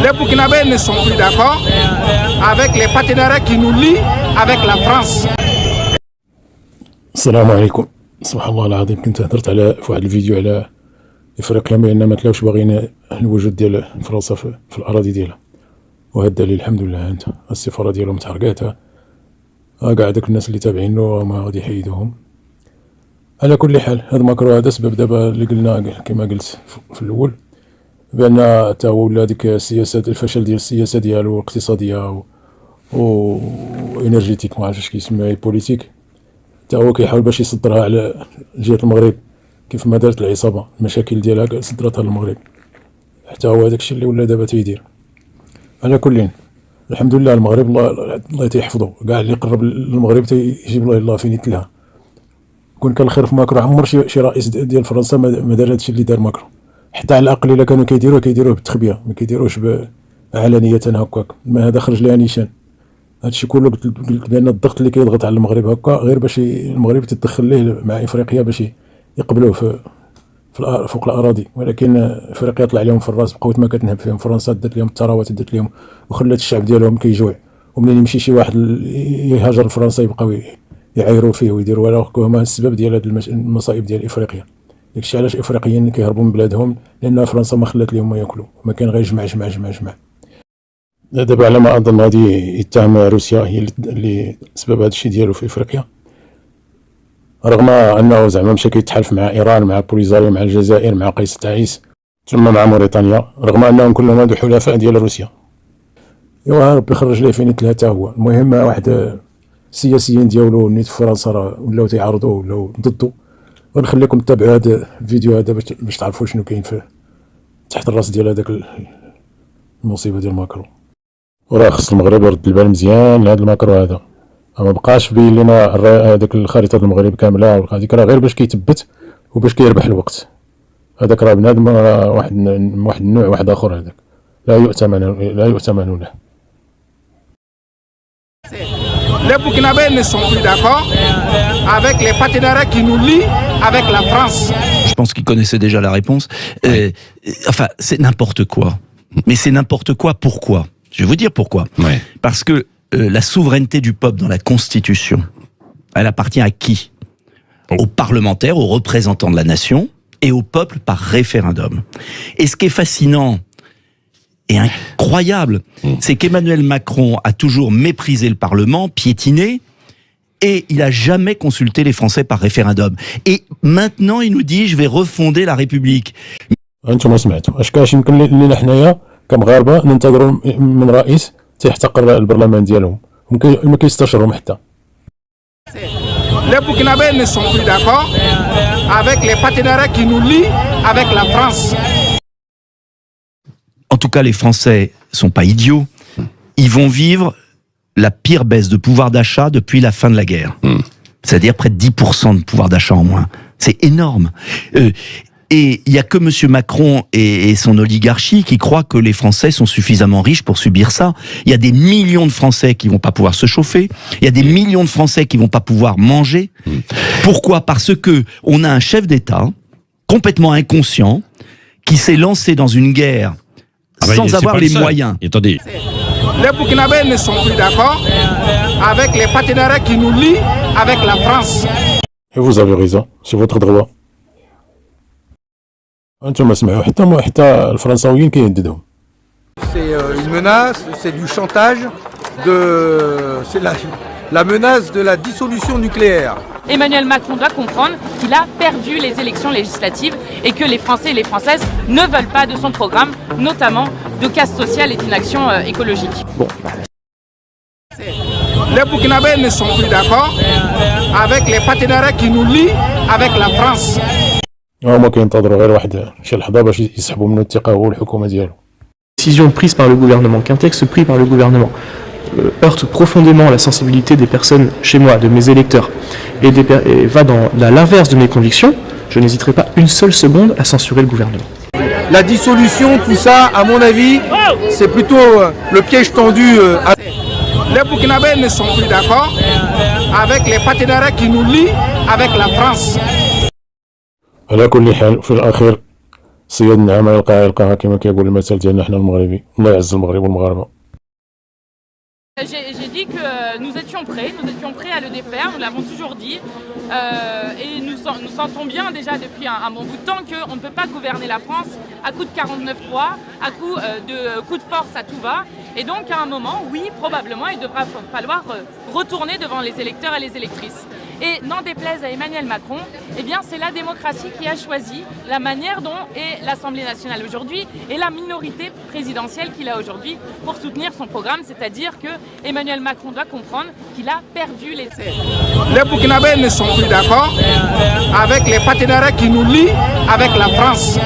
Les Burkinabés ne sont plus d'accord avec les partenariats qui nous lient avec la France. السلام عليكم. سبحان الله العظيم كنت هضرت على في واحد الفيديو على افريقيا بان ما تلاوش باغيين الوجود ديال فرنسا في الاراضي ديالها، وهذا الدليل الحمد لله انت السفاره ديالهم تحرقاتها، كاع داك الناس اللي تابعينه ما غادي يحيدوهم. على كل حال هذا ماكرو هذا سبب دابا اللي قلنا كما قلت في الاول بان تا هو ولا ديك السياسات الفشل ديال السياسه ديالو الاقتصاديه و انرجيتيك ما عرفتش كيسميها بوليتيك، تا هو كيحاول باش يصدرها على جهه المغرب كيف ما دارت العصابه المشاكل ديالها صدرتها للمغرب، حتى هو هذاك الشيء اللي ولا دابا تيدير. على كل الحمد لله المغرب الله تيحفظه، كاع اللي قرب للمغرب تيجيب الله فين يتلها. كون كان الخير في ماكرو عمر شي رئيس ديال فرنسا ما دار هادشي اللي دار ماكرو، حتى على الاقل الا كانوا كيديروه بالتخبيه ما كيديروهش علانيه هكاك. ما هذا خرج لها نيشان. هادشي كله قلت بان الضغط اللي كيضغط على المغرب هكا غير باش المغرب تتدخل ليه مع افريقيا باش يقبلوه فوق الاراضي، ولكن افريقيا طلع لهم في الراس، بقاوت ما كتنهب فيهم. فرنسا دات لهم الثروات دات لهم وخلات الشعب ديالهم كيجوع، ومنين يمشي شي واحد يهاجر لفرنسا يبقاو يعايروا فيه ويديروا له هما السبب ديال هاد المصائب ديال افريقيا. داكشي علاش الافريقيين كيهربوا من بلادهم، لان فرنسا ما خلات لهم ما ياكلوا، ما كان غير جمع. دابا على ما اظن غادي يتهم روسيا هي اللي سبب هذا الشيء ديالو في افريقيا، رغم انه زعما مشى كيتحالف مع ايران مع بوليزاريو مع الجزائر مع قيس تعيس ثم مع موريتانيا، رغم انهم كلهم هادو حلفاء ديال روسيا. ايوا ربي يخرج ليه فين يتلها حتى هو. المهم واحد السياسيين ديالو نيت في فرنسا راه ولاو تيعارضوه ولاو ضده، ونخليكم تتابعوا هذا الفيديو هذا باش تعرفوا شنو كاين في تحت الراس ديال هذاك المصيبه ديال ماكرو. وراه خص المغرب يرد البال مزيان لهذا الماكرو هذا، ما بقاش بين لنا هذاك الخريطه ديال المغرب كامله، هذيك راه غير باش كيتبت وباش كيربح الوقت. هذاك راه بنادم واحد النوع واحد اخر، هذاك لا يؤتمن له. Les Burkinabés ne sont plus d'accord avec les partenariats qui nous lient avec la France. Je pense qu'ils connaissaient déjà la réponse. Enfin, c'est n'importe quoi. Mais c'est n'importe quoi, pourquoi? Je vais vous dire pourquoi. Ouais. Parce que la souveraineté du peuple dans la Constitution, elle appartient à qui? Aux parlementaires, aux représentants de la nation et au peuple par référendum. Et ce qui est fascinant et incroyable, c'est qu'Emmanuel Macron a toujours méprisé le Parlement, piétiné, et il a jamais consulté les Français par référendum. Et maintenant, il nous dit, je vais refonder la République. انتم سمعتوا اش كاش يمكن لنا حنايا كمغاربه ننتظروا من رئيس تيحتقر البرلمان ديالهم وما كيستشرهم حتى. Les Burkinabés ne sont plus d'accord avec les partenariats qui nous lient avec la France. En tout cas, les Français sont pas idiots. Ils vont vivre la pire baisse de pouvoir d'achat depuis la fin de la guerre. C'est-à-dire près de 10% de pouvoir d'achat en moins. C'est énorme. Et il n'y a que M. Macron et son oligarchie qui croient que les Français sont suffisamment riches pour subir ça. Il y a des millions de Français qui vont pas pouvoir se chauffer. Il y a des millions de Français qui vont pas pouvoir manger. Pourquoi? Parce que on a un chef d'État complètement inconscient qui s'est lancé dans une guerre sans avoir les moyens. Attendez. Les Burkinabés ne sont plus d'accord avec les partenariats qui nous lient avec la France. Et vous avez raison, c'est votre droit. انتم سمعوا حتى الفرنساويين كيهددهم. C'est une menace, c'est du chantage, c'est la menace de la dissolution nucléaire. Emmanuel Macron doit comprendre qu'il a perdu les élections législatives et que les Français et les Françaises ne veulent pas de son programme, notamment de casse sociale et d'une action écologique. Bon. Les Burkinabés ne sont plus d'accord avec les partenariats qui nous lient avec la France. هما كينتظروا غير واحد شي لحظه باش يسحبوا منه الثقه هو والحكومه ديالو. Décision prise par le gouvernement, qu'un texte pris par le gouvernement heurte profondément la sensibilité des personnes chez moi, de mes électeurs, et va dans l'inverse de mes convictions, je n'hésiterai pas une seule seconde à censurer le gouvernement. La dissolution, tout ça, à mon avis, c'est plutôt le piège tendu à... Les Burkinabés ne sont plus d'accord avec les partenariats qui nous lient avec la France. على كل حال في الاخير الصياد النعامة يلقاها كما كيقول المثل ديالنا حنا المغربي، الله يعز المغرب والمغاربة. J'ai dit que nous étions prêts à le défaire, nous l'avons toujours dit, et nous sentons bien déjà depuis un bon bout de temps qu'on ne peut pas gouverner la France à coup de 49.3, à coup de force à tout va, et donc à un moment, oui, probablement, il devra falloir retourner devant les électeurs et les électrices. Et n'en déplaise à Emmanuel Macron, eh bien c'est la démocratie qui a choisi la manière dont est l'Assemblée nationale aujourd'hui et la minorité présidentielle qu'il a aujourd'hui pour soutenir son programme, c'est-à-dire que Emmanuel Macron doit comprendre qu'il a perdu les... Les Burkinabés ne sont plus d'accord avec les partenariats qui nous lient avec la France.